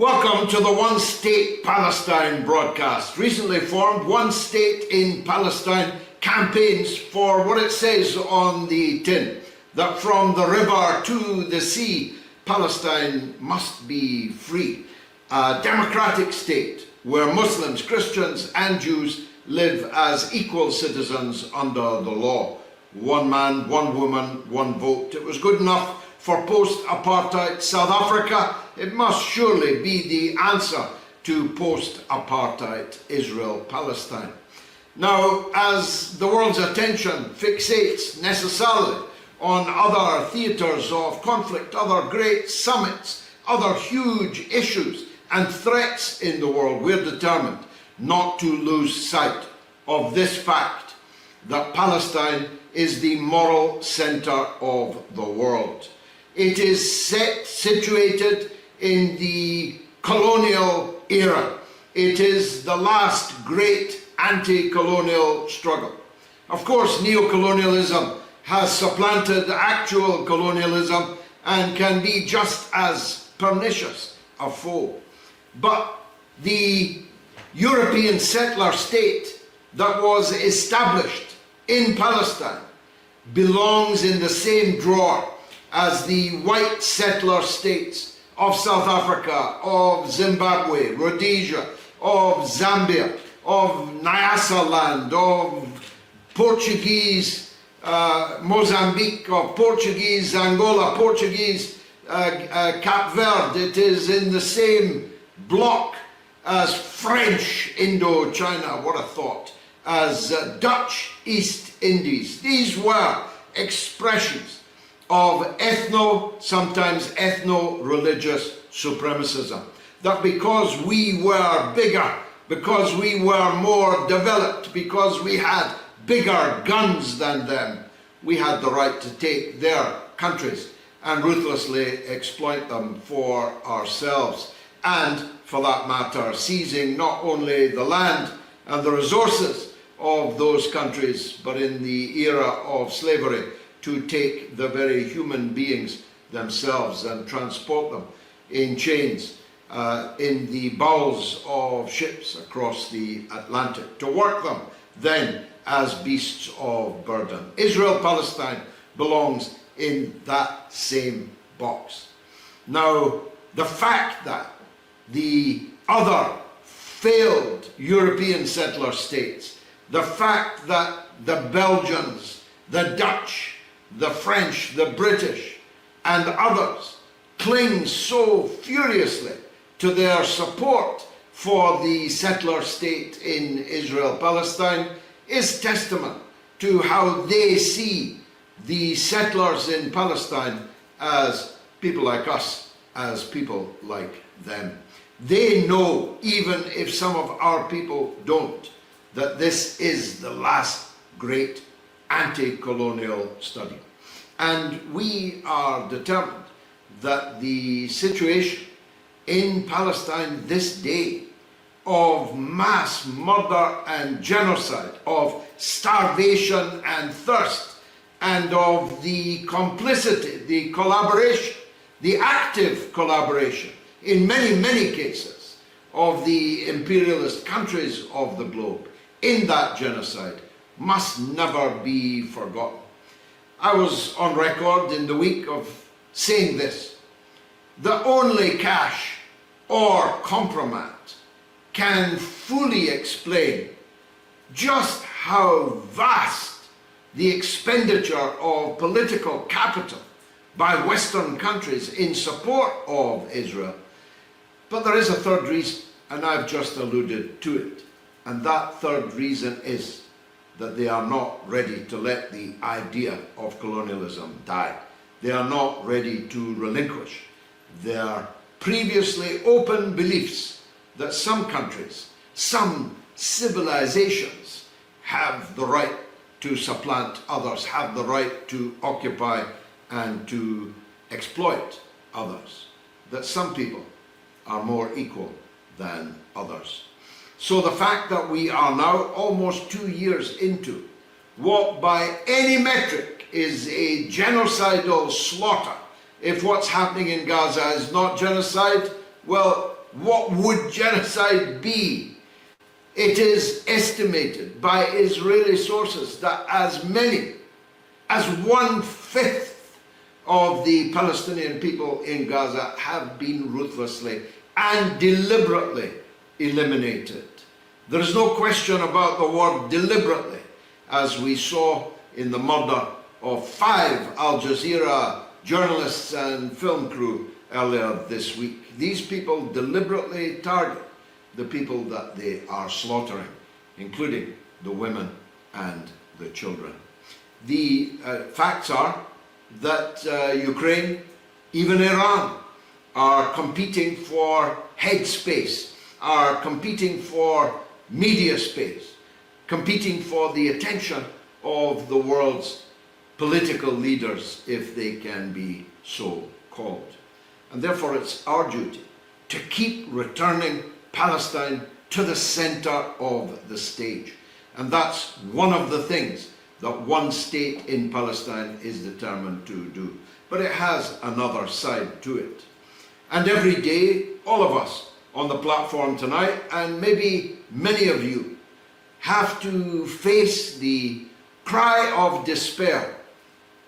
Welcome to the One State Palestine broadcast. Recently formed One State in Palestine campaigns for what it says on the tin, that from the river to the sea, Palestine must be free. A democratic state where Muslims, Christians and Jews live as equal citizens under the law. One man, one woman, one vote. It was good enough for post-apartheid South Africa. It must surely be the answer to post-apartheid Israel-Palestine. Now, as the world's attention fixates necessarily on other theatres of conflict, other great summits, other huge issues and threats in the world, we're determined not to lose sight of this fact, that Palestine is the moral centre of the world. It is situated in the colonial era. It is the last great anti-colonial struggle. Of course, neocolonialism has supplanted actual colonialism and can be just as pernicious a foe. But the European settler state that was established in Palestine belongs in the same drawer as the white settler states of South Africa, of Zimbabwe, Rhodesia, of Zambia, of Nyasaland, of Portuguese Mozambique, of Portuguese Angola, Portuguese Cape Verde. It is in the same block as French Indochina, what a thought, as Dutch East Indies. These were expressions of sometimes ethno-religious supremacism. That because we were bigger, because we were more developed, because we had bigger guns than them, we had the right to take their countries and ruthlessly exploit them for ourselves. And, for that matter, seizing not only the land and the resources of those countries, but in the era of slavery, to take the very human beings themselves and transport them in chains in the bowels of ships across the Atlantic, to work them then as beasts of burden. Israel-Palestine belongs in that same box. Now, the fact that the other failed European settler states, the fact that the Belgians, the Dutch, the French, the British, and others cling so furiously to their support for the settler state in Israel-Palestine is testament to how they see the settlers in Palestine as people like us, as people like them. They know, even if some of our people don't, that this is the last great anti-colonial study. And we are determined that the situation in Palestine this day of mass murder and genocide, of starvation and thirst, and of the complicity, the collaboration, the active collaboration, in many, many cases, of the imperialist countries of the globe in that genocide must never be forgotten. I was on record in the week of saying this: the only cash or compromise can fully explain just how vast the expenditure of political capital by Western countries in support of Israel. But there is a third reason, and I've just alluded to it. And that third reason is that they are not ready to let the idea of colonialism die. They are not ready to relinquish their previously open beliefs that some countries, some civilizations have the right to supplant others, have the right to occupy and to exploit others, that some people are more equal than others. So the fact that we are now almost 2 years into what by any metric is a genocidal slaughter, if what's happening in Gaza is not genocide, well, what would genocide be? It is estimated by Israeli sources that as many as 1/5 of the Palestinian people in Gaza have been ruthlessly and deliberately eliminated. There is no question about the word deliberately, as we saw in the murder of 5 Al Jazeera journalists and film crew earlier this week. These people deliberately target the people that they are slaughtering, including the women and the children. The facts are that Ukraine, even Iran, are competing for headspace, are competing for media space, competing for the attention of the world's political leaders, if they can be so called. And therefore it's our duty to keep returning Palestine to the center of the stage. And that's one of the things that one state in Palestine is determined to do. But it has another side to it. And every day, all of us on the platform tonight, and maybe many of you, have to face the cry of despair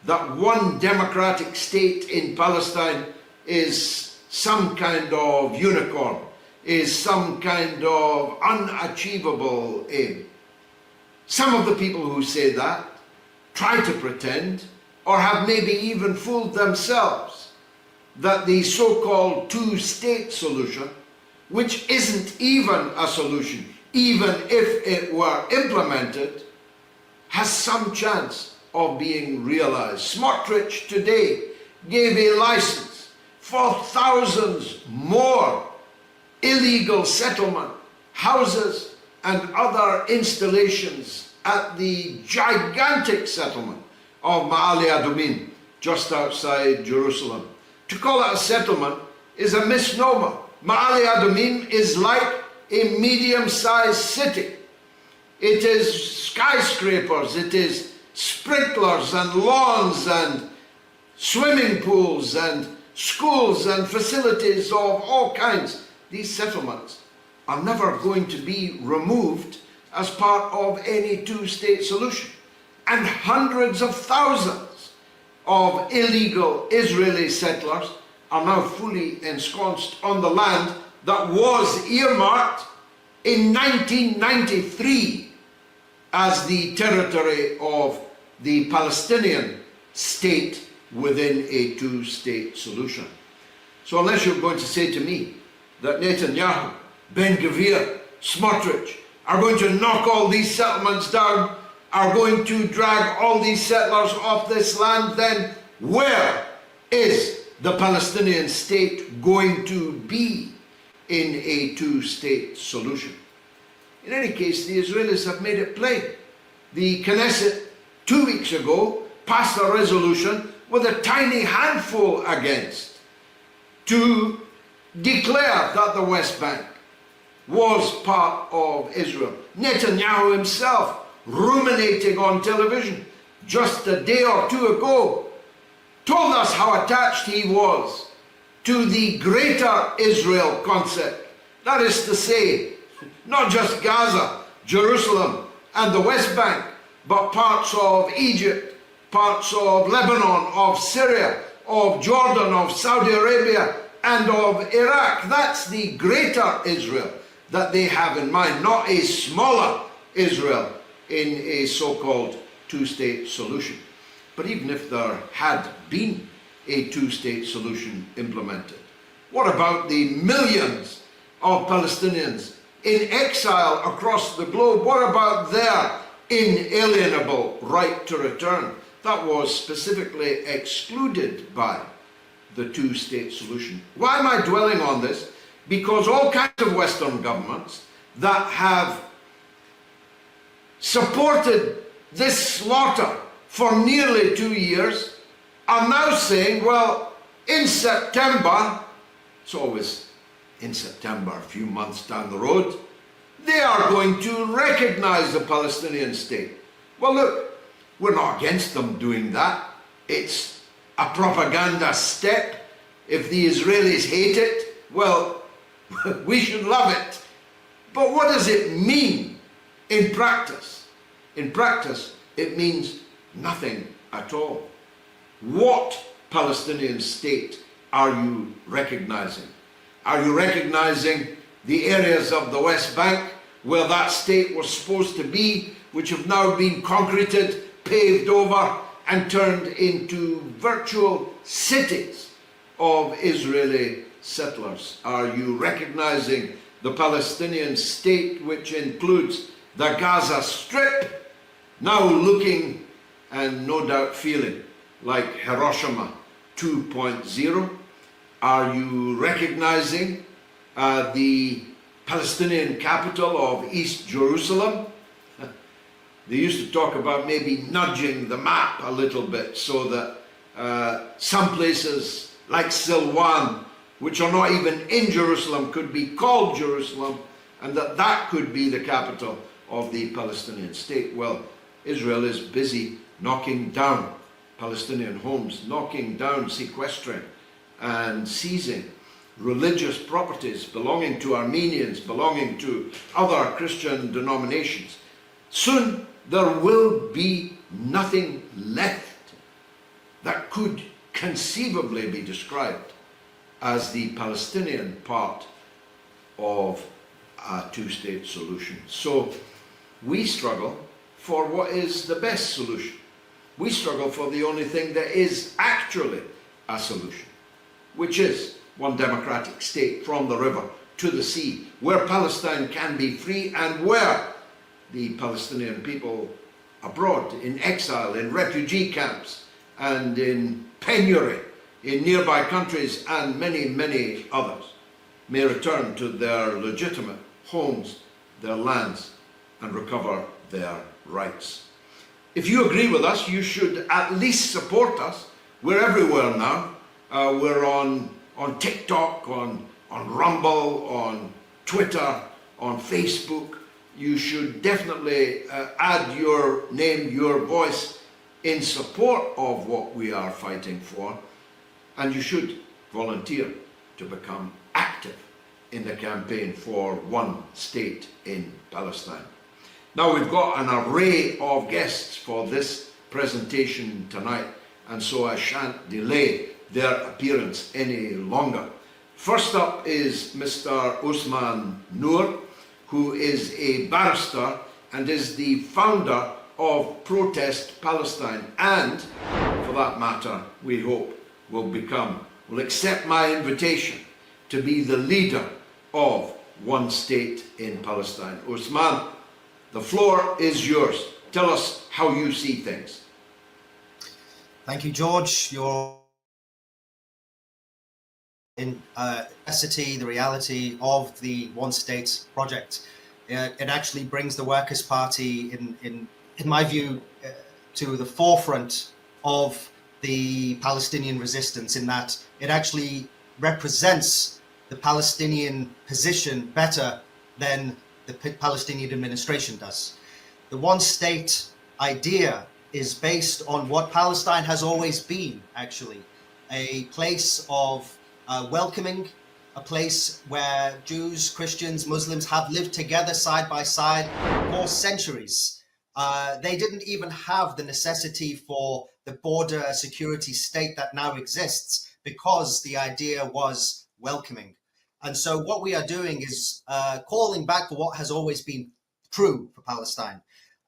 that one democratic state in Palestine is some kind of unicorn, is some kind of unachievable aim. Some of the people who say that try to pretend, or have maybe even fooled themselves, that the so-called two-state solution, which isn't even a solution, even if it were implemented, has some chance of being realized. Smotrich today gave a license for thousands more illegal settlement houses and other installations at the gigantic settlement of Ma'ale Adumim, just outside Jerusalem. To call it a settlement is a misnomer. Ma'ale Adumim is like a medium-sized city. It is skyscrapers, it is sprinklers and lawns and swimming pools and schools and facilities of all kinds. These settlements are never going to be removed as part of any two-state solution. And hundreds of thousands of illegal Israeli settlers are now fully ensconced on the land that was earmarked in 1993 as the territory of the Palestinian state within a two-state solution. So unless you're going to say to me that Netayahu, Ben-Gvir, Smotrich are going to knock all these settlements down, are going to drag all these settlers off this land, then where is the Palestinian state going to be in a two-state solution? In any case, the Israelis have made it plain. The Knesset 2 weeks ago passed a resolution with a tiny handful against to declare that the West Bank was part of Israel. Netanyahu himself, ruminating on television just a day or two ago, told us how attached he was to the greater Israel concept. That is to say, not just Gaza, Jerusalem and the West Bank, but parts of Egypt, parts of Lebanon, of Syria, of Jordan, of Saudi Arabia and of Iraq. That's the greater Israel that they have in mind, not a smaller Israel in a so-called two-state solution. But even if there had been a two-state solution implemented, what about the millions of Palestinians in exile across the globe? What about their inalienable right to return that was specifically excluded by the two-state solution? Why am I dwelling on this? Because all kinds of Western governments that have supported this slaughter for nearly 2 years are now saying, well, in September, it's always in September, a few months down the road, they are going to recognize the Palestinian state. Well, look, we're not against them doing that. It's a propaganda step. If the Israelis hate it, well, We should love it. But what does it mean in practice? In practice, it means nothing at all. What Palestinian state are you recognizing? Are you recognizing the areas of the West Bank where that state was supposed to be, which have now been concreted, paved over, and turned into virtual cities of Israeli settlers? Are you recognizing the Palestinian state, which includes the Gaza Strip, now looking and no doubt feeling like Hiroshima 2.0? Are you recognizing the Palestinian capital of East Jerusalem? They used to talk about maybe nudging the map a little bit so that some places like Silwan, which are not even in Jerusalem, could be called Jerusalem, and that could be the capital of the Palestinian state. Well, Israel is busy knocking down Palestinian homes, knocking down, sequestering and seizing religious properties belonging to Armenians, belonging to other Christian denominations. Soon there will be nothing left that could conceivably be described as the Palestinian part of a two-state solution. So we struggle for what is the best solution. We struggle for the only thing that is actually a solution, which is one democratic state from the river to the sea, where Palestine can be free and where the Palestinian people abroad, in exile, in refugee camps, and in penury in nearby countries and many, many others, may return to their legitimate homes, their lands, and recover their rights. If you agree with us, you should at least support us. We're everywhere now. We're on TikTok, on Rumble, on Twitter, on Facebook. You should definitely add your name, your voice in support of what we are fighting for. And you should volunteer to become active in the campaign for one state in Palestine. Now, we've got an array of guests for this presentation tonight, and so I shan't delay their appearance any longer. First up is Mr. Ousman Noor, who is a barrister and is the founder of Protest Palestine, and, for that matter, we hope will accept my invitation to be the leader of one state in Palestine. Ousman, the floor is yours. Tell us how you see things. Thank you, George. Your necessity, the reality of the one state project. It actually brings the Workers' Party, in my view, to the forefront of the Palestinian resistance, in that it actually represents the Palestinian position better than the Palestinian administration does. The one state idea is based on what Palestine has always been, actually, a place of welcoming, a place where Jews, Christians, Muslims have lived together side by side for centuries. They didn't even have the necessity for the border security state that now exists, because the idea was welcoming. And so what we are doing is calling back to what has always been true for Palestine,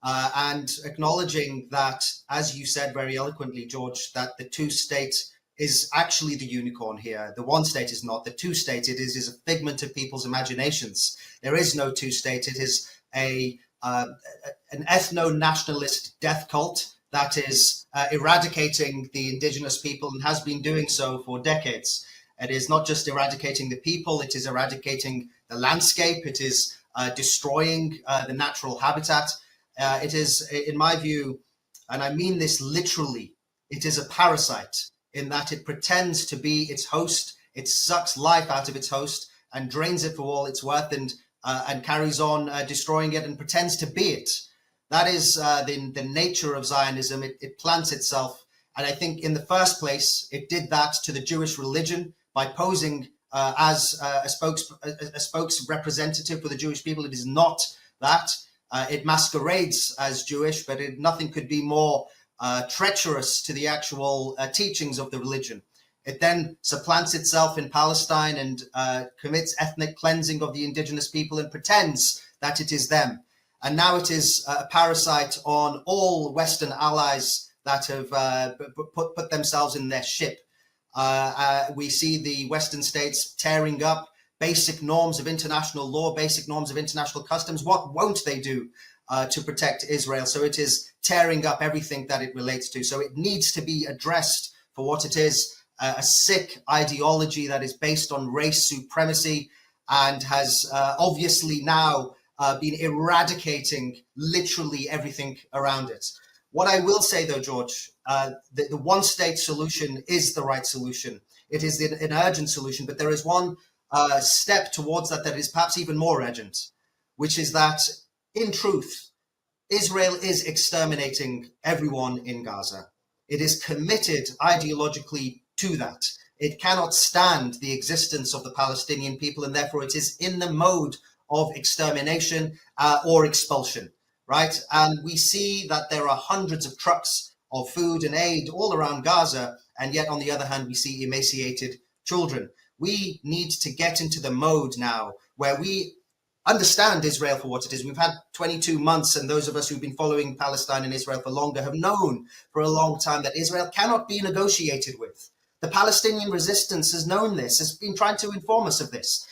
and acknowledging that, as you said very eloquently, George, that the two-state is actually the unicorn here. The one state is not. The two-state, it is a figment of people's imaginations. There is no two-state. It is an ethno-nationalist death cult that is eradicating the indigenous people, and has been doing so for decades. It is not just eradicating the people, it is eradicating the landscape, it is destroying the natural habitat. It is, in my view, and I mean this literally, it is a parasite, in that it pretends to be its host, it sucks life out of its host and drains it for all it's worth, and carries on destroying it and pretends to be it. That is the nature of Zionism. It plants itself. And I think in the first place, it did that to the Jewish religion by posing as a spokes representative for the Jewish people. It is not that. It masquerades as Jewish, but nothing could be more treacherous to the actual teachings of the religion. It then supplants itself in Palestine and commits ethnic cleansing of the indigenous people and pretends that it is them. And now it is a parasite on all Western allies that have put themselves in their ship. We see the Western states tearing up basic norms of international law, basic norms of international customs. What won't they do to protect Israel? So it is tearing up everything that it relates to. So it needs to be addressed for what it is, a sick ideology that is based on race supremacy and has obviously now been eradicating literally everything around it. What I will say, though, George, the one-state solution is the right solution. It is an urgent solution, but there is one step towards that is perhaps even more urgent, which is that, in truth, Israel is exterminating everyone in Gaza. It is committed ideologically to that. It cannot stand the existence of the Palestinian people, and therefore it is in the mode of extermination or expulsion, right? And we see that there are hundreds of trucks of food and aid all around Gaza, and yet on the other hand, we see emaciated children. We need to get into the mode now where we understand Israel for what it is. We've had 22 months, and those of us who've been following Palestine and Israel for longer have known for a long time that Israel cannot be negotiated with. The Palestinian resistance has known this, has been trying to inform us of this.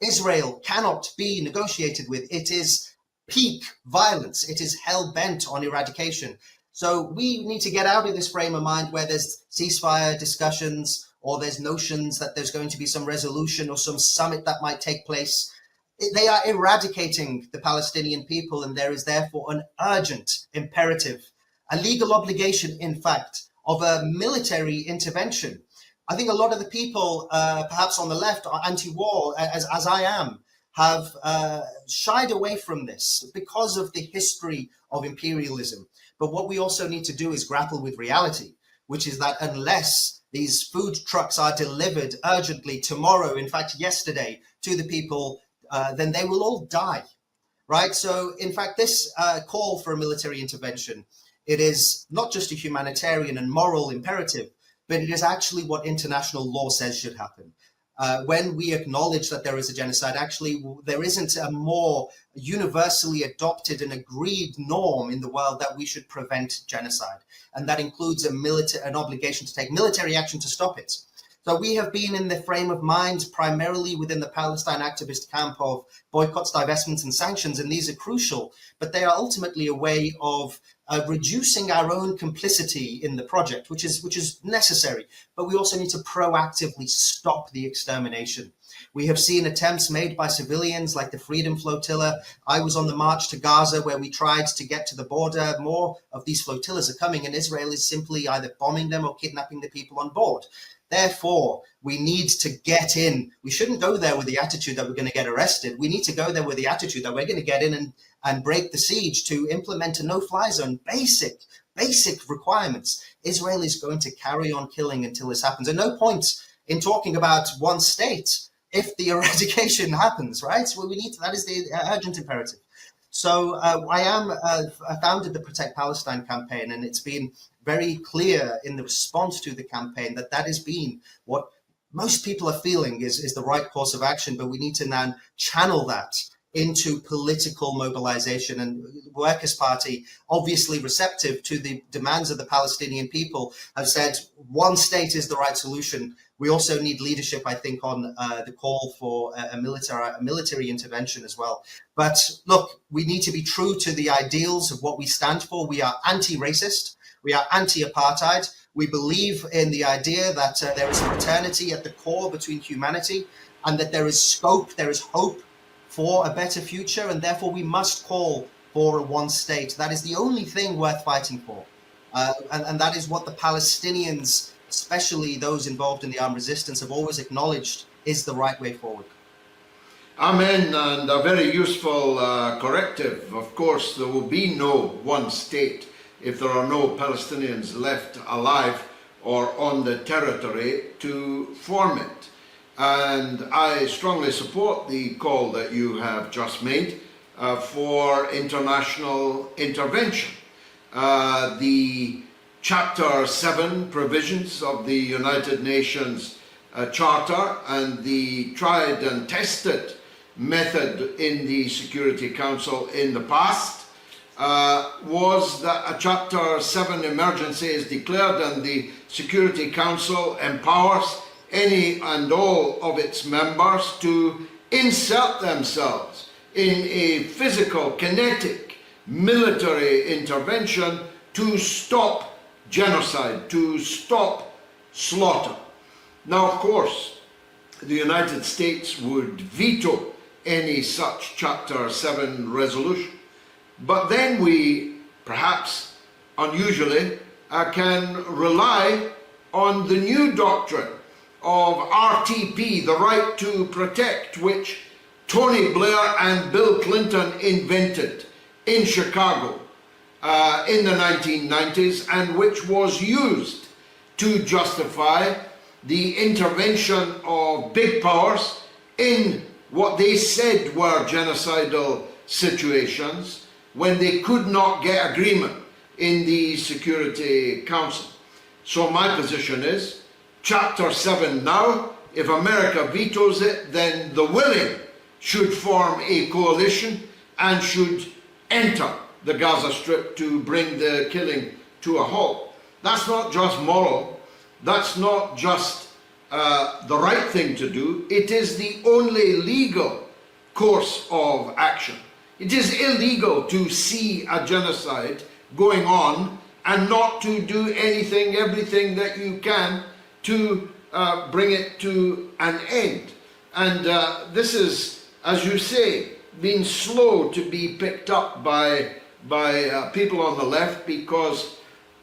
Israel cannot be negotiated with. It is peak violence. It is hell-bent on eradication. So we need to get out of this frame of mind where there's ceasefire discussions or there's notions that there's going to be some resolution or some summit that might take place. They are eradicating the Palestinian people, and there is therefore an urgent imperative, a legal obligation, in fact, of a military intervention. I think a lot of the people, perhaps on the left, are anti-war, as I am, have shied away from this because of the history of imperialism. But what we also need to do is grapple with reality, which is that unless these food trucks are delivered urgently tomorrow, in fact, yesterday, to the people, then they will all die, right? So, in fact, this call for a military intervention, it is not just a humanitarian and moral imperative, but it is actually what international law says should happen. When we acknowledge that there is a genocide, actually, there isn't a more universally adopted and agreed norm in the world that we should prevent genocide. And that includes an obligation to take military action to stop it. So we have been in the frame of mind primarily within the Palestine activist camp of boycotts, divestments, and sanctions, and these are crucial, but they are ultimately a way of reducing our own complicity in the project, which is necessary. But we also need to proactively stop the extermination. We have seen attempts made by civilians like the Freedom Flotilla. I was on the march to Gaza where we tried to get to the border. More of these flotillas are coming, and Israel is simply either bombing them or kidnapping the people on board. Therefore, we need to get in. We shouldn't go there with the attitude that we're going to get arrested. We need to go there with the attitude that we're going to get in and break the siege to implement a no-fly zone. Basic requirements. Israel is going to carry on killing until this happens. And no point in talking about one state if the eradication happens, right? So we need to, that is the urgent imperative. So I founded the Protect Palestine campaign, and it's been very clear in the response to the campaign that has been what most people are feeling is the right course of action, but we need to now channel that into political mobilization. And the Workers' Party, obviously receptive to the demands of the Palestinian people, have said one state is the right solution. We also need leadership, I think, on the call for a military intervention as well. But look, we need to be true to the ideals of what we stand for. We are anti-racist. We are anti-apartheid. We believe in the idea that there is a fraternity at the core between humanity, and that there is scope, there is hope for a better future, and therefore we must call for a one state. That is the only thing worth fighting for. And that is what the Palestinians, especially those involved in the armed resistance, have always acknowledged is the right way forward. Amen, and a very useful corrective. Of course, there will be no one state if there are no Palestinians left alive or on the territory to form it. And I strongly support the call that you have just made for international intervention. The Chapter 7 provisions of the United Nations Charter and the tried and tested method in the Security Council in the past was that a Chapter 7 emergency is declared and the Security Council empowers any and all of its members to insert themselves in a physical, kinetic, military intervention to stop genocide, to stop slaughter. Now, of course, the United States would veto any such Chapter 7 resolution. But then we, perhaps unusually, can rely on the new doctrine of RTP, the right to protect, which Tony Blair and Bill Clinton invented in Chicago in the 1990s, and which was used to justify the intervention of big powers in what they said were genocidal situations when they could not get agreement in the Security Council. So my position is, Chapter 7 now, if America vetoes it, then the willing should form a coalition and should enter the Gaza Strip to bring the killing to a halt. That's not just moral, that's not just the right thing to do, it is the only legal course of action. It is illegal to see a genocide going on and not to do anything, everything that you can to bring it to an end. And this is, as you say, been slow to be picked up by people on the left because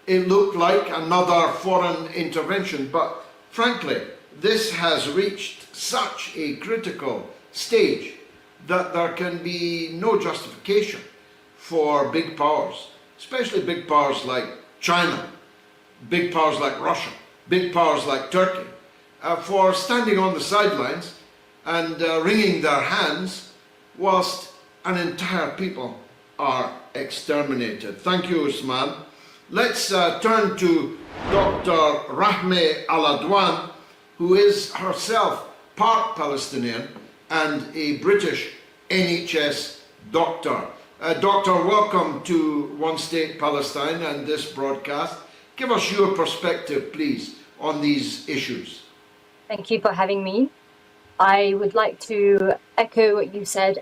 it looked like another foreign intervention. But frankly, this has reached such a critical stage that there can be no justification for big powers, especially big powers like China, big powers like Russia, big powers like Turkey, for standing on the sidelines and wringing their hands whilst an entire people are exterminated. Thank you, Ousman. Let's turn to Dr. Rahmeh Aladwan, who is herself part Palestinian and a British NHS doctor. Doctor, welcome to One State Palestine and this broadcast. Give us your perspective, please, on these issues. Thank you for having me. I would like to echo what you said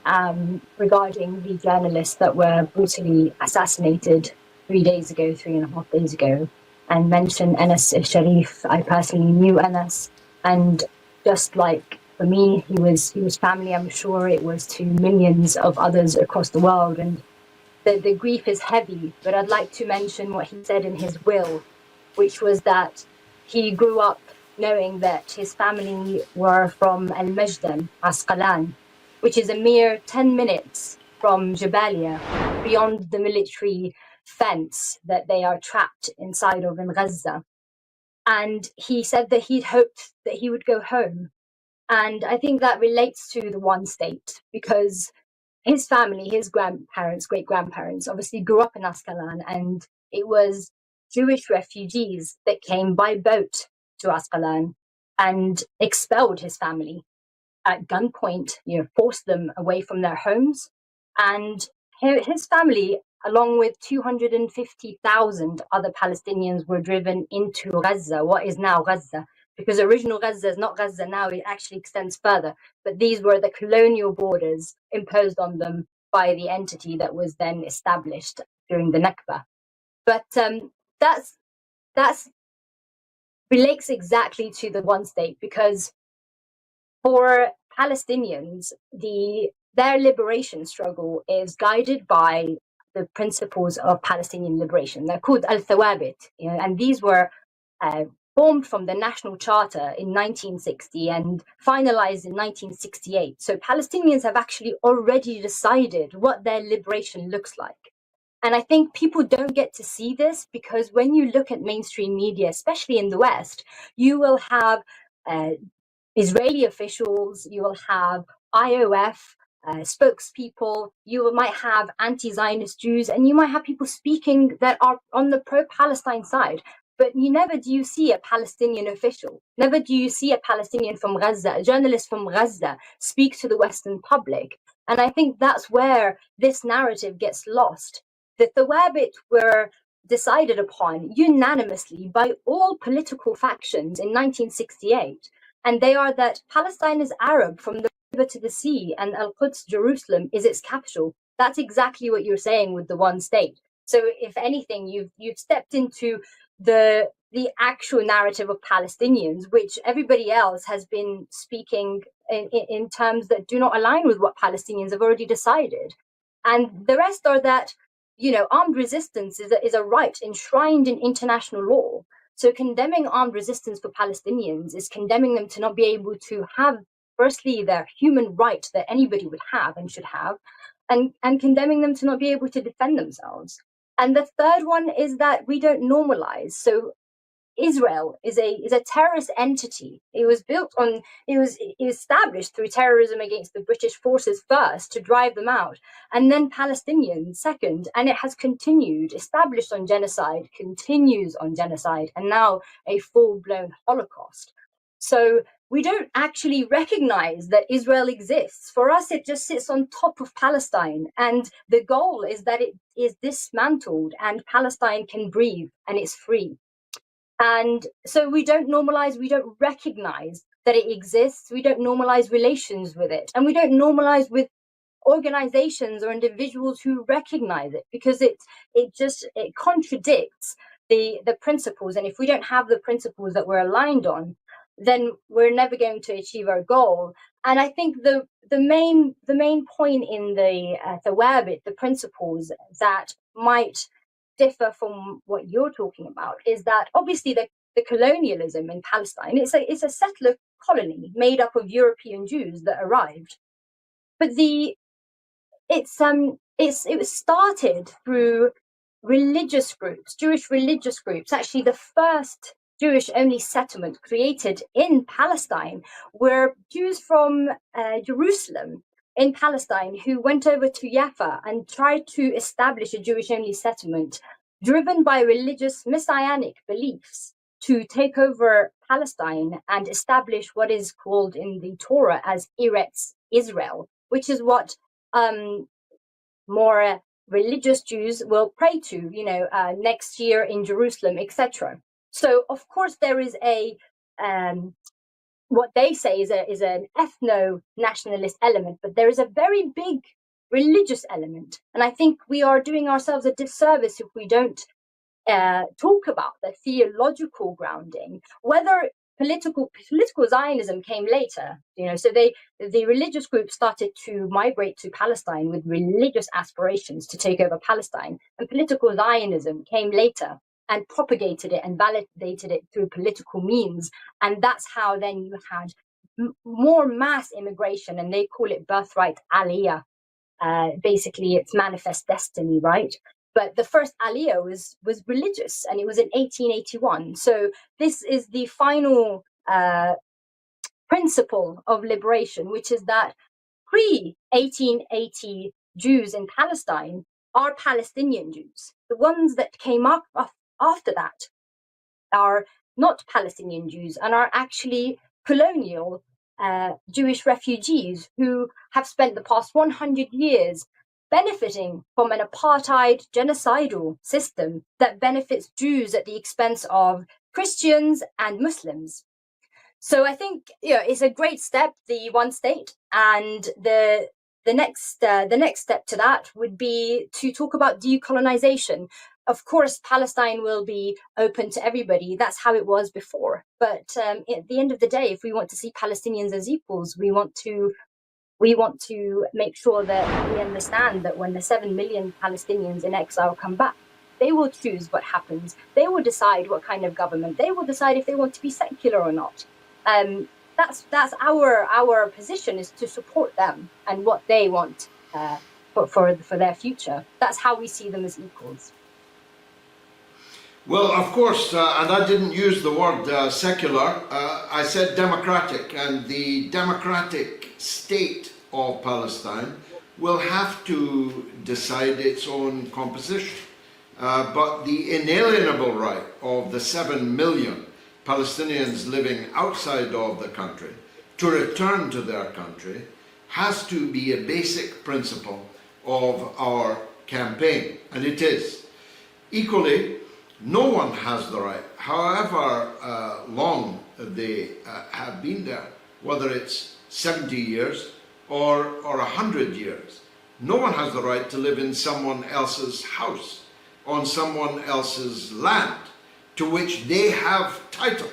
regarding the journalists that were brutally assassinated 3.5 days ago, and mention Anas Sharif. I personally knew Anas, and just like for me, he was family. I'm sure it was to millions of others across the world, and the grief is heavy. But I'd like to mention what he said in his will, which was that he grew up knowing that his family were from Al-Majdan, Asqalan, which is a mere 10 minutes from Jabalia, beyond the military fence that they are trapped inside of in Gaza. And he said that he'd hoped that he would go home. And I think that relates to the one state, because his family, his grandparents, great-grandparents, obviously grew up in Asqalan, and it was Jewish refugees that came by boat to Asqalan and expelled his family at gunpoint, forced them away from their homes. And his family, along with 250,000 other Palestinians, were driven into Gaza, what is now Gaza, because original Gaza is not Gaza now, it actually extends further. But these were the colonial borders imposed on them by the entity that was then established during the Nakba. But that's relates exactly to the one state, because for Palestinians, their liberation struggle is guided by the principles of Palestinian liberation. They're called al-Thawabit, and these were formed from the National Charter in 1960 and finalized in 1968. So Palestinians have actually already decided what their liberation looks like. And I think people don't get to see this, because when you look at mainstream media, especially in the West, you will have Israeli officials, you will have IOF spokespeople, you might have anti-Zionist Jews, and you might have people speaking that are on the pro-Palestine side. But never do you see a Palestinian official, never do you see a Palestinian from Gaza, a journalist from Gaza speak to the Western public. And I think that's where this narrative gets lost. The Thawabit were decided upon unanimously by all political factions in 1968. And they are that Palestine is Arab from the river to the sea, and Al-Quds, Jerusalem, is its capital. That's exactly what you're saying with the one state. So if anything, you've stepped into the actual narrative of Palestinians, which everybody else has been speaking in terms that do not align with what Palestinians have already decided. And the rest are that, armed resistance is a right enshrined in international law. So condemning armed resistance for Palestinians is condemning them to not be able to have, firstly, their human right that anybody would have and should have, and condemning them to not be able to defend themselves. And the third one is that we don't normalize. So Israel is a terrorist entity. It was established through terrorism against the British forces first to drive them out, and then Palestinians second, and it has continued, established on genocide, continues on genocide, and now a full-blown Holocaust. So we don't actually recognize that Israel exists. For us, it just sits on top of Palestine, and the goal is that it is dismantled and Palestine can breathe and it's free. And so we don't normalize, we don't recognize that it exists, we don't normalize relations with it, and we don't normalize with organizations or individuals who recognize it, because it contradicts the principles. And if we don't have the principles that we're aligned on, then we're never going to achieve our goal. And I think the main point in the Thawabit, the principles that might differ from what you're talking about, is that obviously the colonialism in Palestine, it's a settler colony made up of European Jews that arrived, but it was started through religious groups, Jewish religious groups. Actually, the first Jewish-only settlement created in Palestine were Jews from Jerusalem in Palestine who went over to Jaffa and tried to establish a Jewish-only settlement driven by religious messianic beliefs to take over Palestine and establish what is called in the Torah as Eretz Israel, which is what more religious Jews will pray to, next year in Jerusalem, etc. So, of course, there is what they say is an ethno-nationalist element, but there is a very big religious element. And I think we are doing ourselves a disservice if we don't talk about the theological grounding, whether political Zionism came later, so the religious groups started to migrate to Palestine with religious aspirations to take over Palestine, and political Zionism came later and propagated it and validated it through political means. And that's how then you had more mass immigration, and they call it birthright aliyah. Basically, it's manifest destiny, right? But the first aliyah was religious, and it was in 1881. So this is the final principle of liberation, which is that pre-1880 Jews in Palestine are Palestinian Jews. The ones that came up after that are not Palestinian Jews and are actually colonial Jewish refugees who have spent the past 100 years benefiting from an apartheid genocidal system that benefits Jews at the expense of Christians and Muslims. So I think it's a great step, the one state, and the next step to that would be to talk about decolonization. Of course, Palestine will be open to everybody. That's how it was before. But at the end of the day, if we want to see Palestinians as equals, we want to make sure that we understand that when the 7 million Palestinians in exile come back, they will choose what happens. They will decide what kind of government. They will decide if they want to be secular or not. That's our position, is to support them and what they want for their future. That's how we see them as equals. Well, of course, and I didn't use the word secular, I said democratic, and the democratic state of Palestine will have to decide its own composition. But the inalienable right of the 7 million Palestinians living outside of the country to return to their country has to be a basic principle of our campaign, and it is. Equally, no one has the right, however long they have been there, whether it's 70 years or 100 years, no one has the right to live in someone else's house, on someone else's land, to which they have title.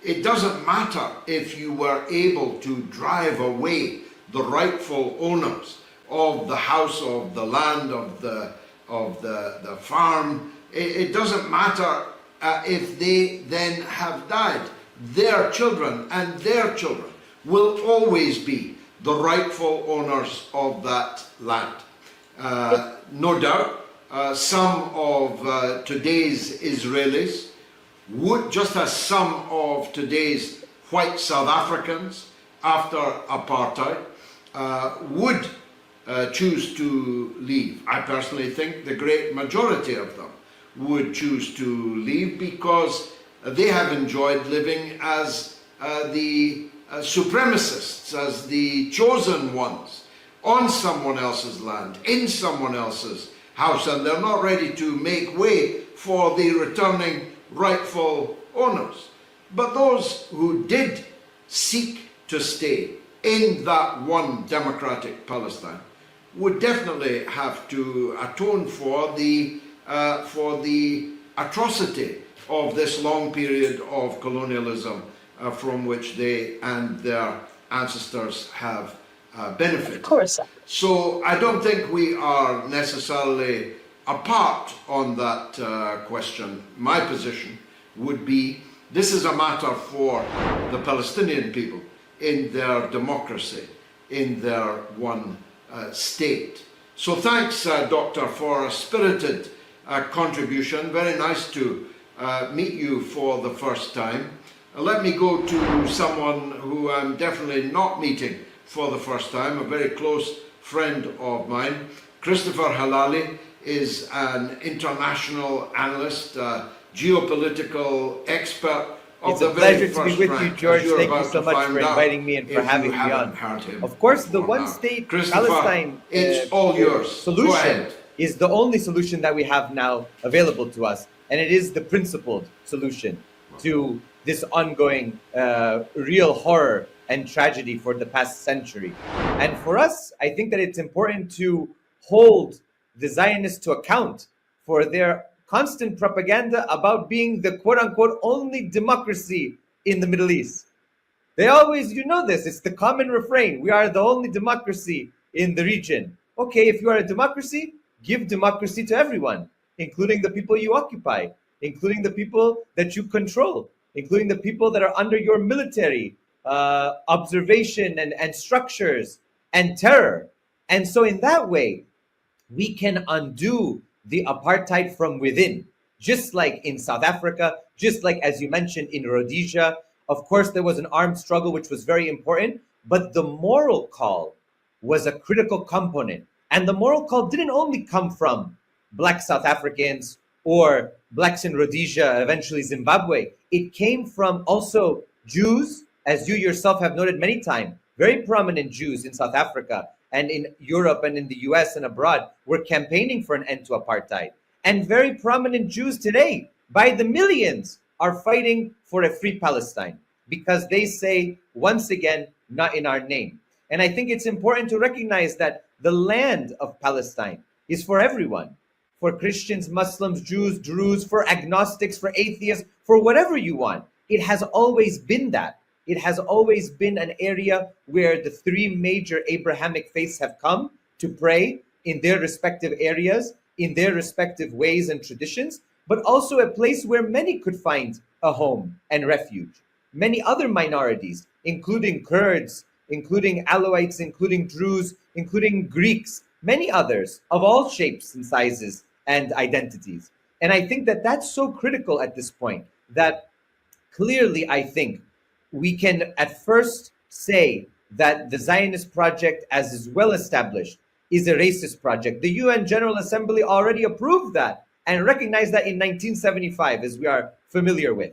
It doesn't matter if you were able to drive away the rightful owners of the house, of the land, of the farm. It doesn't matter if they then have died. Their children and their children will always be the rightful owners of that land. No doubt, some of today's Israelis would, just as some of today's white South Africans after apartheid, would choose to leave. I personally think the great majority of them would choose to leave because they have enjoyed living as the supremacists, as the chosen ones, on someone else's land, in someone else's house, and they're not ready to make way for the returning rightful owners. But those who did seek to stay in that one democratic Palestine would definitely have to atone for the atrocity of this long period of colonialism from which they and their ancestors have benefited. Of course. So I don't think we are necessarily apart on that question. My position would be this is a matter for the Palestinian people in their democracy, in their one state. So thanks, Doctor, for a spirited contribution. Very nice to meet you for the first time. Let me go to someone who I'm definitely not meeting for the first time, a very close friend of mine. Christopher Helali is an international analyst, geopolitical expert. It's a pleasure to be with you, George. Thank you so much for inviting me and for having me on. Of course, the one-state Palestine it's all yours. Solution is the only solution that we have now available to us, and it is the principled solution to this ongoing real horror and tragedy for the past century. And for us, I think that it's important to hold the Zionists to account for their constant propaganda about being the quote-unquote only democracy in the Middle East. They always, you know this, it's the common refrain, we are the only democracy in the region. Okay, if you are a democracy, give democracy to everyone, including the people you occupy, including the people that you control, including the people that are under your military observation and structures and terror. And so in that way, we can undo the apartheid from within, just like in South Africa, just like, as you mentioned, in Rhodesia. Of course, there was an armed struggle, which was very important, but the moral call was a critical component. And the moral call didn't only come from Black South Africans or Blacks in Rhodesia, eventually Zimbabwe. It came from also Jews, as you yourself have noted many times, very prominent Jews in South Africa and in Europe and in the US and abroad were campaigning for an end to apartheid. And very prominent Jews today, by the millions, are fighting for a free Palestine because they say, once again, not in our name. And I think it's important to recognize that the land of Palestine is for everyone, for Christians, Muslims, Jews, Druze, for agnostics, for atheists, for whatever you want. It has always been that. It has always been an area where the three major Abrahamic faiths have come to pray in their respective areas, in their respective ways and traditions, but also a place where many could find a home and refuge. Many other minorities, including Kurds, including Alawites, including Druze, including Greeks, many others of all shapes and sizes and identities. And I think that that's so critical at this point, that clearly, I think we can at first say that the Zionist project, as is well established, is a racist project. The UN General Assembly already approved that and recognized that in 1975, as we are familiar with.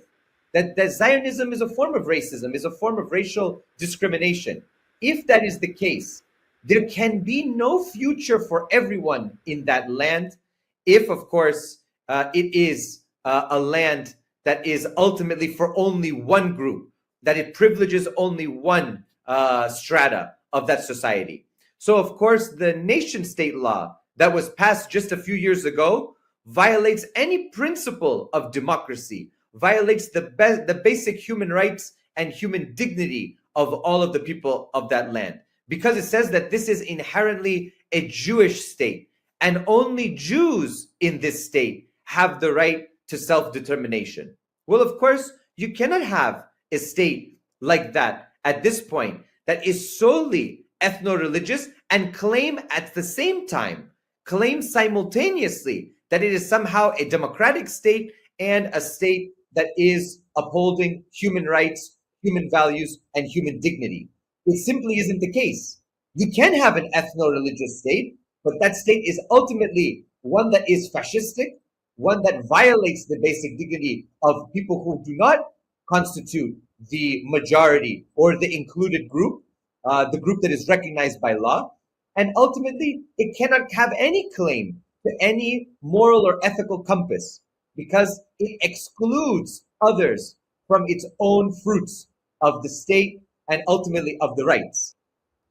That Zionism is a form of racism, is a form of racial discrimination. If that is the case, there can be no future for everyone in that land if, of course, it is a land that is ultimately for only one group, that it privileges only one strata of that society. So, of course, the nation state law that was passed just a few years ago violates any principle of democracy, violates the basic human rights and human dignity of all of the people of that land, because it says that this is inherently a Jewish state, and only Jews in this state have the right to self-determination. Well, of course, you cannot have a state like that at this point that is solely ethno-religious and claim at the same time, claim simultaneously that it is somehow a democratic state and a state that is upholding human rights, human values, and human dignity. It simply isn't the case. You can have an ethno-religious state, but that state is ultimately one that is fascistic, one that violates the basic dignity of people who do not constitute the majority or the included group, the group that is recognized by law. And ultimately, it cannot have any claim to any moral or ethical compass because it excludes others from its own fruits of the state and ultimately of the rights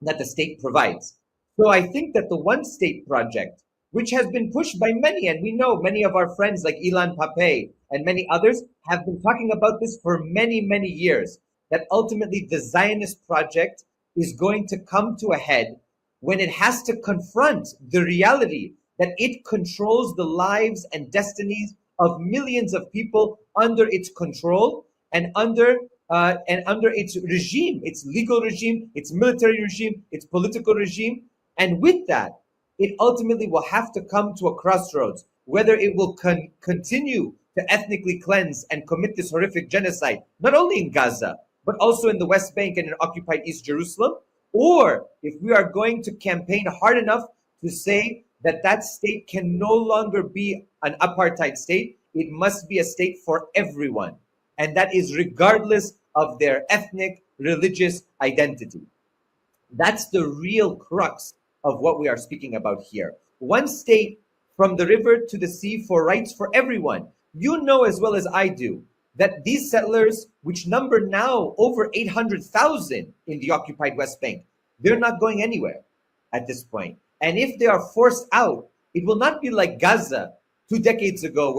that the state provides. So I think that the one state project, which has been pushed by many, and we know many of our friends like Ilan Pape and many others have been talking about this for many, many years, that ultimately the Zionist project is going to come to a head when it has to confront the reality that it controls the lives and destinies of millions of people under its control and under its regime, its legal regime, its military regime, its political regime. And with that, it ultimately will have to come to a crossroads, whether it will continue to ethnically cleanse and commit this horrific genocide, not only in Gaza, but also in the West Bank and in occupied East Jerusalem, or if we are going to campaign hard enough to say that that state can no longer be an apartheid state, it must be a state for everyone. And that is regardless of their ethnic, religious identity. That's the real crux of what we are speaking about here. One state from the river to the sea for rights for everyone. You know as well as I do that these settlers, which number now over 800,000 in the occupied West Bank, they're not going anywhere at this point. And if they are forced out, it will not be like Gaza 2 decades ago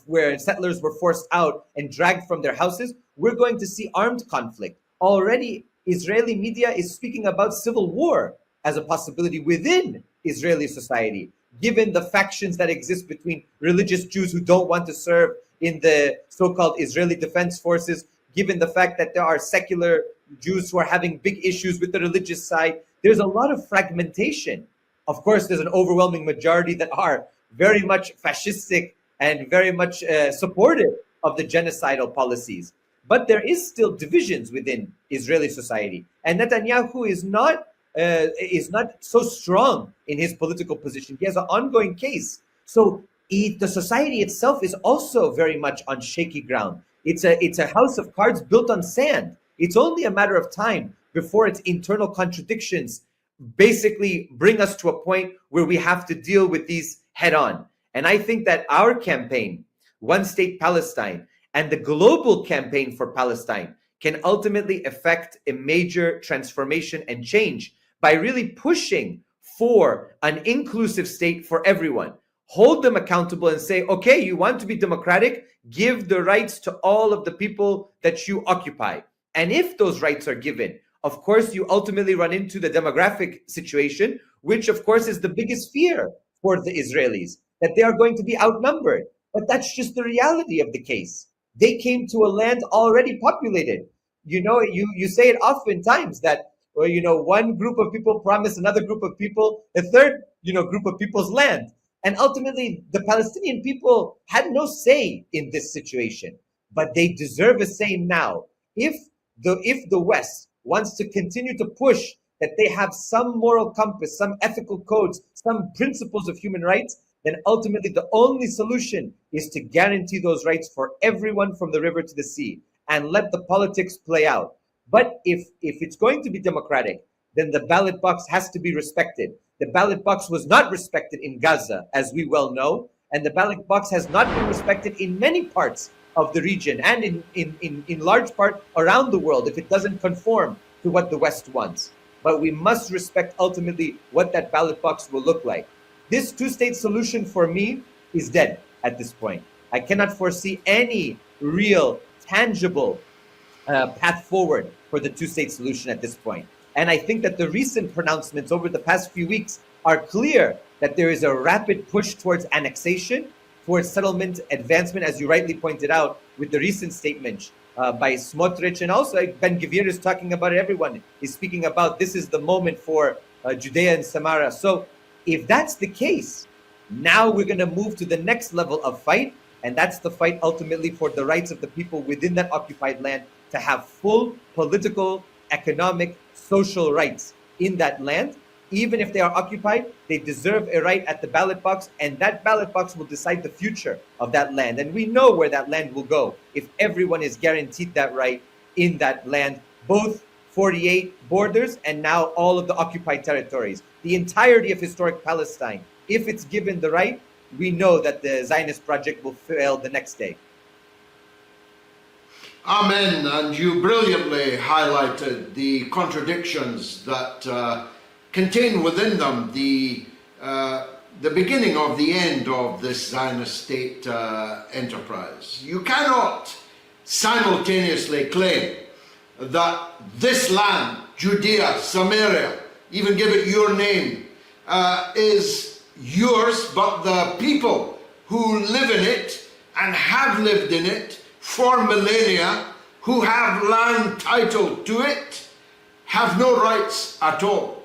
where settlers were forced out and dragged from their houses. We're going to see armed conflict. Already, Israeli media is speaking about civil war as a possibility within Israeli society, given the factions that exist between religious Jews who don't want to serve in the so-called Israeli Defense Forces, given the fact that there are secular Jews who are having big issues with the religious side. There's a lot of fragmentation. Of course, there's an overwhelming majority that are very much fascistic and very much supportive of the genocidal policies. But there is still divisions within Israeli society. And Netanyahu is not so strong in his political position. He has an ongoing case. So the society itself is also very much on shaky ground. It's a house of cards built on sand. It's only a matter of time before its internal contradictions basically bring us to a point where we have to deal with these head on. And I think that our campaign, One State Palestine, and the global campaign for Palestine can ultimately affect a major transformation and change by really pushing for an inclusive state for everyone. Hold them accountable and say, okay, you want to be democratic, give the rights to all of the people that you occupy. And if those rights are given, of course, you ultimately run into the demographic situation, which of course is the biggest fear for the Israelis, that they are going to be outnumbered. But that's just the reality of the case. They came to a land already populated. You know, you say it oftentimes that, well, one group of people promise another group of people a third, group of people's land. And ultimately, the Palestinian people had no say in this situation, but they deserve a say now. If the West wants to continue to push that they have some moral compass, some ethical codes, some principles of human rights, then ultimately the only solution is to guarantee those rights for everyone from the river to the sea and let the politics play out. But if it's going to be democratic, then the ballot box has to be respected. The ballot box was not respected in Gaza, as we well know, and the ballot box has not been respected in many parts of the region and in large part around the world if it doesn't conform to what the West wants. But we must respect ultimately what that ballot box will look like. This two-state solution for me is dead at this point. I cannot foresee any real, tangible path forward for the two-state solution at this point. And I think that the recent pronouncements over the past few weeks are clear that there is a rapid push towards annexation, towards settlement advancement, as you rightly pointed out, with the recent statement by Smotrich, and also Ben-Gvir is talking about it. Everyone is speaking about this is the moment for Judea and Samaria. So if that's the case, now we're going to move to the next level of fight, and that's the fight ultimately for the rights of the people within that occupied land to have full political, economic, social rights in that land. Even if they are occupied, they deserve a right at the ballot box, and that ballot box will decide the future of that land. And we know where that land will go if everyone is guaranteed that right in that land, both 48 borders and now all of the occupied territories, the entirety of historic Palestine. If it's given the right, we know that the Zionist project will fail the next day. Amen. And you brilliantly highlighted the contradictions that contain within them the beginning of the end of this Zionist state enterprise. You cannot simultaneously claim that this land, Judea, Samaria, even give it your name, is yours, but the people who live in it and have lived in it for millennia, who have land title to it, have no rights at all.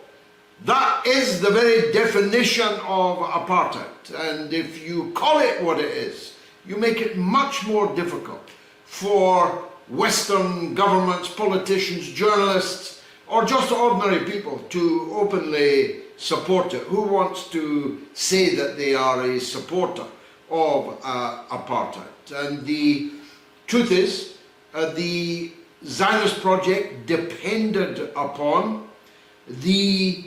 That is the very definition of apartheid. And if you call it what it is, you make it much more difficult for Western governments, politicians, journalists, or just ordinary people to openly support it. Who wants to say that they are a supporter of apartheid? And the truth is, the Zionist project depended upon the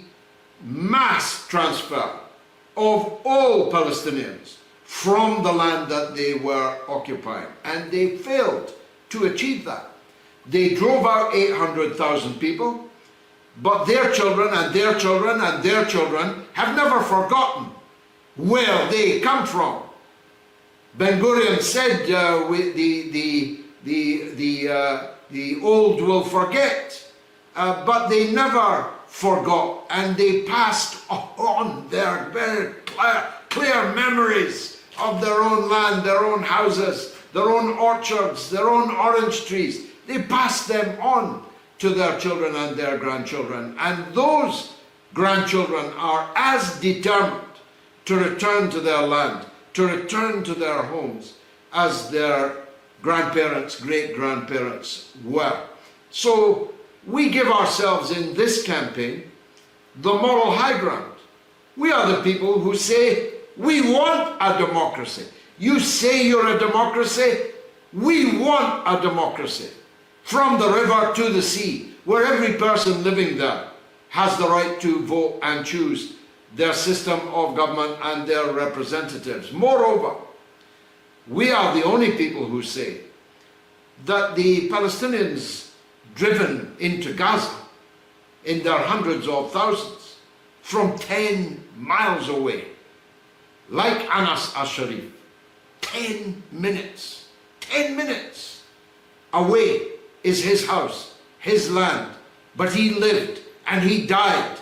mass transfer of all Palestinians from the land that they were occupying, and they failed to achieve that. They drove out 800,000 people, but their children and their children and their children have never forgotten where they come from. Ben Gurion said, the old will forget, but they never forgot, and they passed on their very clear memories of their own land, their own houses, their own orchards, their own orange trees. They passed them on to their children and their grandchildren, and those grandchildren are as determined to return to their land, to return to their homes, as their grandparents, great-grandparents were. So we give ourselves in this campaign the moral high ground. We are the people who say we want a democracy. You say you're a democracy, we want a democracy. From the river to the sea, where every person living there has the right to vote and choose their system of government and their representatives. Moreover, we are the only people who say that the Palestinians driven into Gaza in their hundreds of thousands from 10 miles away, like Anas al-Sharif, 10 minutes away is his house, his land, but he lived and he died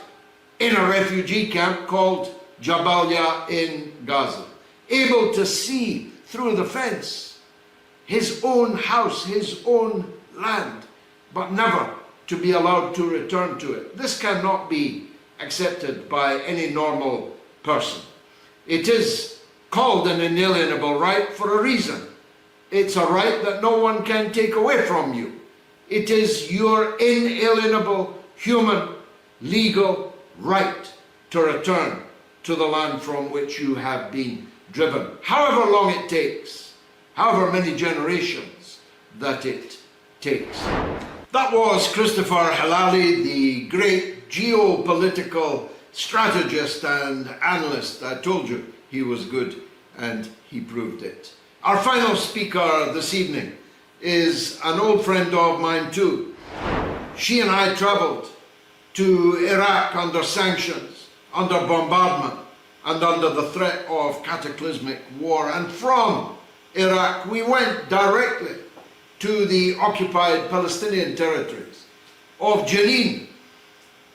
in a refugee camp called Jabalia in Gaza, able to see through the fence his own house, his own land, but never to be allowed to return to it. This cannot be accepted by any normal person. It is called an inalienable right for a reason. It's a right that no one can take away from you. It is your inalienable human legal right to return to the land from which you have been driven, however long it takes, however many generations that it takes. That was Christopher Helali, the great geopolitical strategist and analyst. I told you he was good, and he proved it. Our final speaker this evening is an old friend of mine too. She and I travelled to Iraq under sanctions, under bombardment, and under the threat of cataclysmic war. And from Iraq, we went directly to the occupied Palestinian territories of Jenin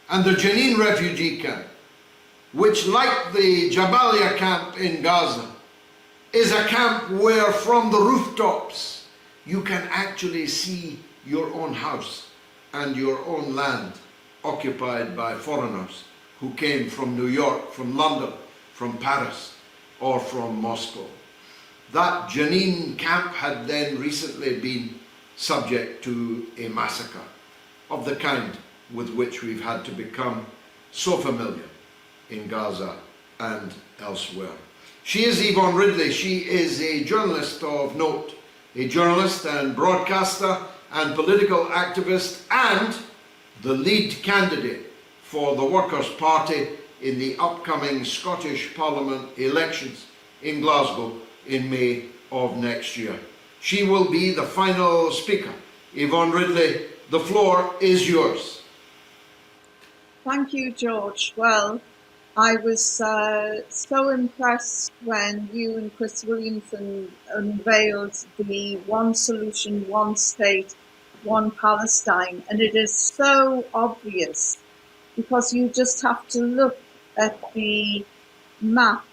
and the Jenin refugee camp, which, like the Jabalia camp in Gaza, is a camp where from the rooftops you can actually see your own house and your own land occupied by foreigners who came from New York, from London, from Paris, or from Moscow. That Jenin camp had then recently been subject to a massacre of the kind with which we've had to become so familiar in Gaza and elsewhere. She is Yvonne Ridley. She is a journalist of note, a journalist and broadcaster and political activist, and the lead candidate for the Workers' Party in the upcoming Scottish Parliament elections in Glasgow in May of next year. She will be the final speaker. Yvonne Ridley, the floor is yours. Thank you, George. Well, I was so impressed when you and Chris Williamson unveiled the one solution, one state, one Palestine. And it is so obvious because you just have to look at the map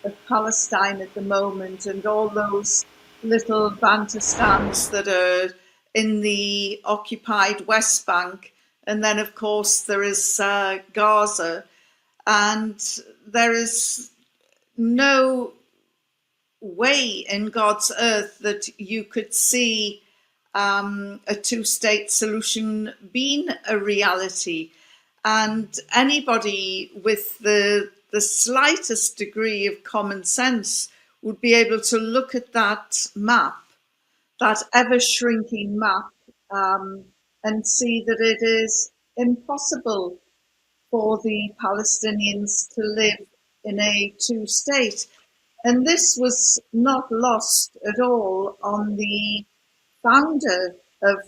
of Palestine at the moment and all those little bantustans that are in the occupied West Bank. And then, of course, there is Gaza. And there is no way in God's earth that you could see a two-state solution being a reality. And anybody with the slightest degree of common sense would be able to look at that map, that ever-shrinking map, and see that it is impossible for the Palestinians to live in a two-state. And this was not lost at all on the founder of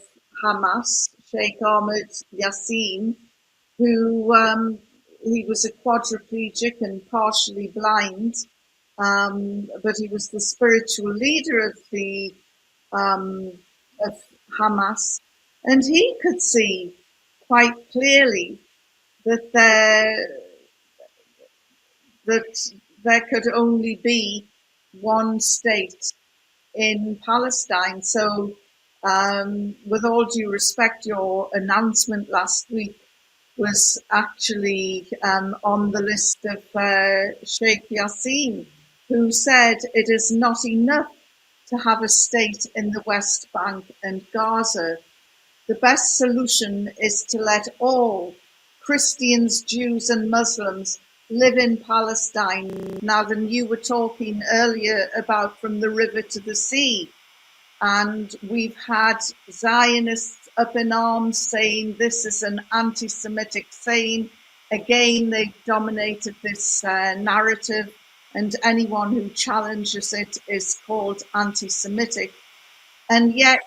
Hamas, Sheikh Ahmed Yassin, who he was a quadriplegic and partially blind, but he was the spiritual leader of the of Hamas, and he could see quite clearly that there could only be one state in Palestine. So, with all due respect, your announcement last week was actually on the list of Sheikh Yassin, who said it is not enough to have a state in the West Bank and Gaza. The best solution is to let all Christians, Jews and Muslims live in Palestine. Now, then, you were talking earlier about from the river to the sea, and we've had Zionists up in arms saying this is an anti-Semitic saying. Again, they've dominated this narrative, and anyone who challenges it is called anti-Semitic. And yet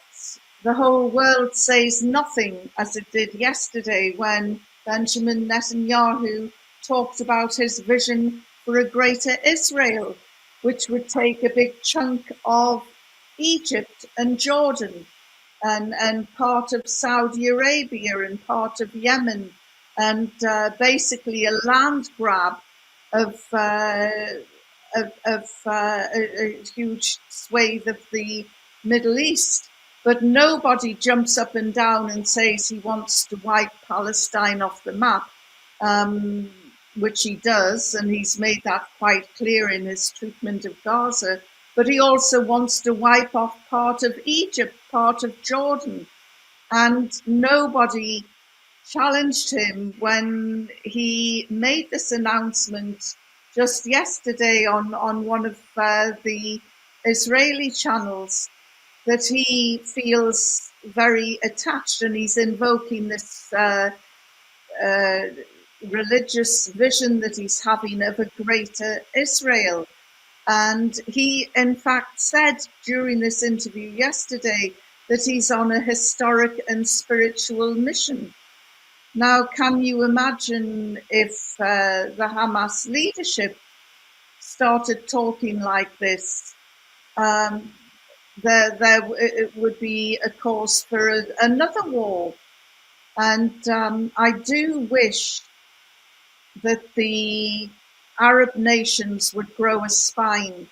the whole world says nothing, as it did yesterday when Benjamin Netanyahu talked about his vision for a greater Israel, which would take a big chunk of Egypt and Jordan and part of Saudi Arabia and part of Yemen, and basically a land grab of a huge swathe of the Middle East. But nobody jumps up and down and says he wants to wipe Palestine off the map. which he does, and he's made that quite clear in his treatment of Gaza, but he also wants to wipe off part of Egypt, part of Jordan, and nobody challenged him when he made this announcement just yesterday on one of the Israeli channels, that he feels very attached, and he's invoking this religious vision that he's having of a greater Israel. And he, in fact, said during this interview yesterday that he's on a historic and spiritual mission. Now, can you imagine if the Hamas leadership started talking like this? It would be a cause for another war. And I do wish that the Arab nations would grow a spine.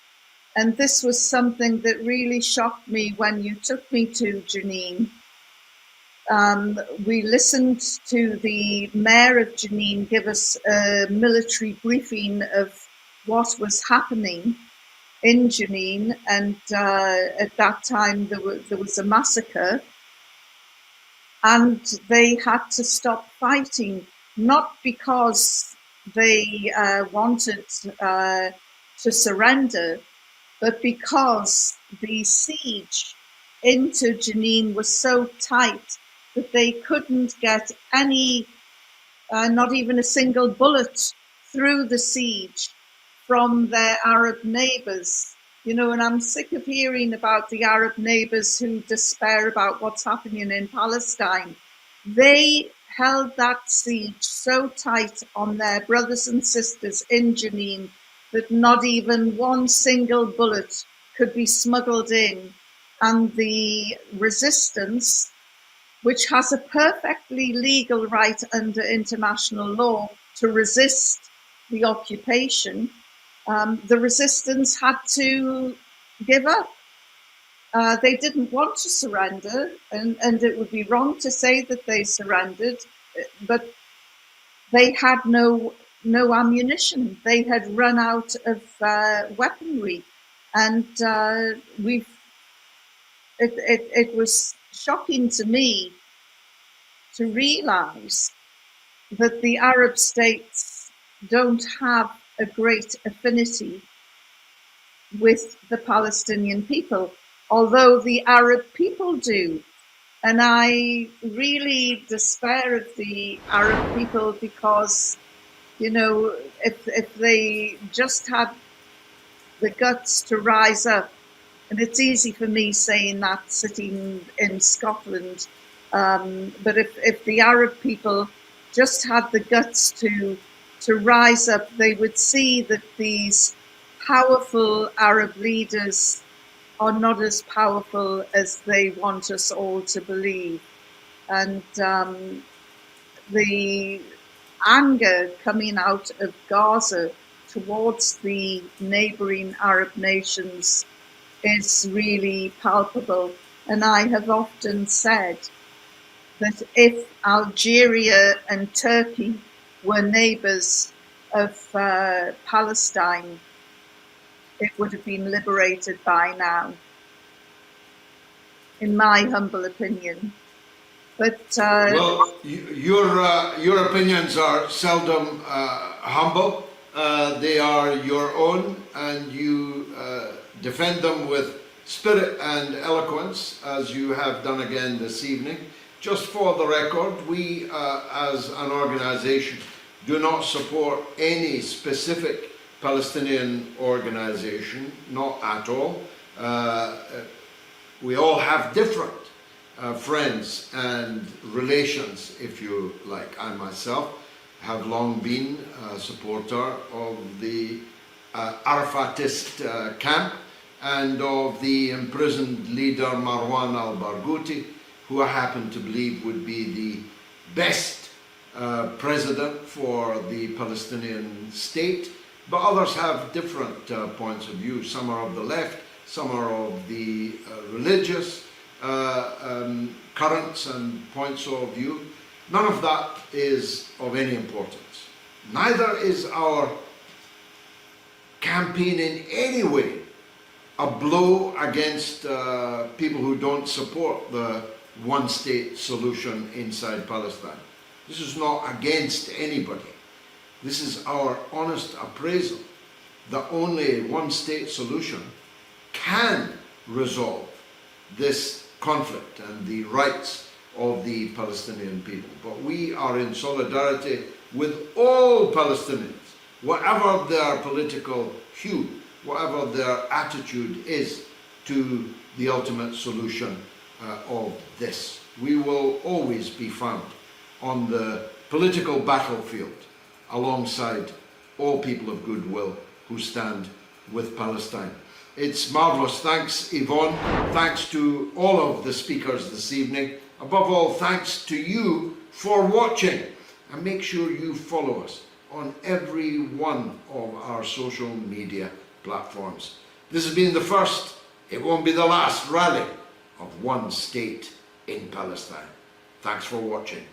And this was something that really shocked me when you took me to Jenin. We listened to the mayor of Jenin give us a military briefing of what was happening in Jenin, and at that time there was a massacre, and they had to stop fighting, not because they wanted to surrender, but because the siege into Jenin was so tight that they couldn't get any, not even a single bullet through the siege from their Arab neighbors. You know, and I'm sick of hearing about the Arab neighbors who despair about what's happening in Palestine. They held that siege so tight on their brothers and sisters in Jenin that not even one single bullet could be smuggled in. And the resistance, which has a perfectly legal right under international law to resist the occupation, the resistance had to give up. They didn't want to surrender, and it would be wrong to say that they surrendered, but they had no ammunition. They had run out of weaponry, and it was shocking to me to realize that the Arab states don't have a great affinity with the Palestinian people, although the Arab people do. And I really despair of the Arab people because, you know, if they just had the guts to rise up, and it's easy for me saying that sitting in Scotland, but if the Arab people just had the guts to rise up, they would see that these powerful Arab leaders are not as powerful as they want us all to believe. And the anger coming out of Gaza towards the neighboring Arab nations is really palpable. And I have often said that if Algeria and Turkey were neighbors of Palestine, it would have been liberated by now, in my humble opinion. But well, your opinions are seldom humble. They are your own, and you defend them with spirit and eloquence, as you have done again this evening. Just for the record, we as an organization do not support any specific Palestinian organization, not at all. We all have different friends and relations, if you like. I myself have long been a supporter of the Arafatist camp and of the imprisoned leader Marwan al-Barghouti, who I happen to believe would be the best president for the Palestinian state. But others have different points of view. Some are of the left, some are of the religious currents and points of view. None of that is of any importance. Neither is our campaign in any way a blow against people who don't support the one-state solution inside Palestine. This is not against anybody. This is our honest appraisal that only one-state solution can resolve this conflict and the rights of the Palestinian people. But we are in solidarity with all Palestinians, whatever their political hue, whatever their attitude is to the ultimate solution of this. We will always be found on the political battlefield alongside all people of goodwill who stand with Palestine. It's marvellous. Thanks, Yvonne. Thanks to all of the speakers this evening. Above all, thanks to you for watching. And make sure you follow us on every one of our social media platforms. This has been the first, it won't be the last rally of one state in Palestine. Thanks for watching.